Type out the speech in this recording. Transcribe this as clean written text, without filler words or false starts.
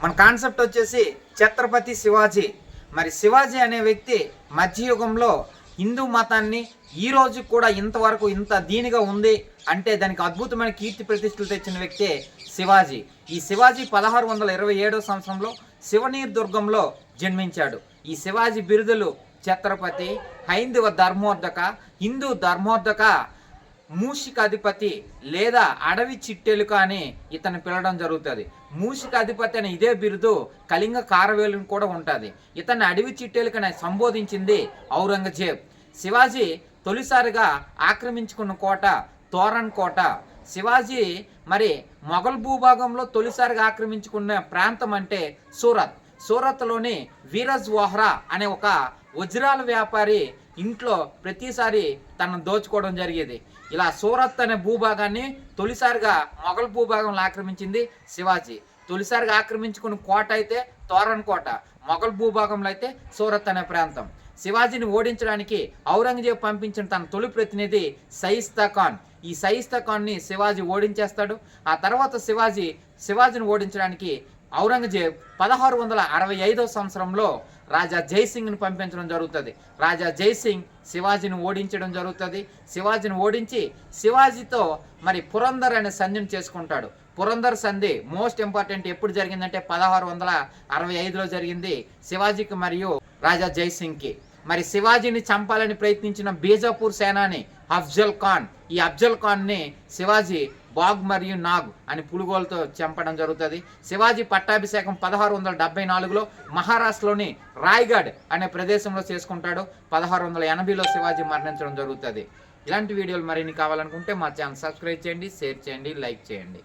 మన కాన్సెప్ట్ వచ్చేసి ఛత్రపతి శివాజీ. మరి శివాజీ అనే వ్యక్తి మధ్యయుగంలో హిందూ మతాన్ని ఈ రోజు కూడా ఇంతవరకు ఇంత దీనిగా ఉంది అంటే దానికి అద్భుతమైన కీర్తి ప్రతిష్టలు తెచ్చిన వ్యక్తే శివాజీ. ఈ శివాజీ 1627 సంవత్సరంలో శివనీర్ దుర్గంలో జన్మించాడు. ఈ శివాజీ బిరుదులు ఛత్రపతి, హైందవ ధర్మోద్ధక, హిందూ ధర్మోద్ధక, మూషిక అధిపతి లేదా అడవి చిట్టెలుక అని ఇతను పిలవడం జరుగుతుంది. మూషిక అధిపతి అనే ఇదే బిరుదు కళింగ కారవేలు కూడా ఉంటుంది. ఇతన్ని అడవి చిట్టెలుకని సంబోధించింది ఔరంగజేబ్. శివాజీ తొలిసారిగా ఆక్రమించుకున్న కోట తోరణ్ కోట. శివాజీ మరి మొఘల్ భూభాగంలో తొలిసారిగా ఆక్రమించుకున్న ప్రాంతం అంటే సూరత్. సూరత్లోని వీరజ్ వోహ్రా అనే ఒక వజ్రాల వ్యాపారి ఇంట్లో ప్రతిసారి తనను దోచుకోవడం జరిగేది. ఇలా సూరత్ అనే భూభాగాన్ని తొలిసారిగా మొఘల్ భూభాగంలో ఆక్రమించింది శివాజీ. తొలిసారిగా ఆక్రమించుకున్న కోట అయితే తోరణ్ కోట, మొఘల్ భూభాగంలో అయితే సూరత్ అనే ప్రాంతం. శివాజీని ఓడించడానికి ఔరంగజేబు పంపించిన తన తొలి ప్రతినిధి షాయిస్తా ఖాన్. ఈ షాయిస్తా ఖాన్ని శివాజీ ఓడించేస్తాడు. ఆ తర్వాత శివాజీని ఓడించడానికి ఔరంగజేబ్ 1665 సంవత్సరంలో రాజా జైసింగ్ని పంపించడం జరుగుతుంది. రాజా జైసింగ్ శివాజీని ఓడించడం జరుగుతుంది. శివాజీని ఓడించి శివాజీతో మరి పురందర్ అనే సంధిని చేసుకుంటాడు. పురందర్ సంధి మోస్ట్ ఇంపార్టెంట్ ఎప్పుడు జరిగిందంటే 1665లో జరిగింది శివాజీకి మరియు రాజా జైసింగ్కి. మరి శివాజీని చంపాలని ప్రయత్నించిన బీజాపూర్ సేనాని అఫ్జల్ ఖాన్. ఈ అఫ్జల్ ఖాన్ని శివాజీ బాగ్ మరియు నాగ్ అని పులుగోలతో చంపడం జరుగుతుంది. శివాజీ పట్టాభిషేకం 1674లో మహారాష్ట్రలోని రాయ్గఢ్ అనే ప్రదేశంలో చేసుకుంటాడు. 1680లో శివాజీ మరణించడం జరుగుతుంది. ఇలాంటి వీడియోలు మరిన్ని కావాలనుకుంటే మా ఛానల్ సబ్స్క్రైబ్ చేయండి, షేర్ చేయండి, లైక్ చేయండి.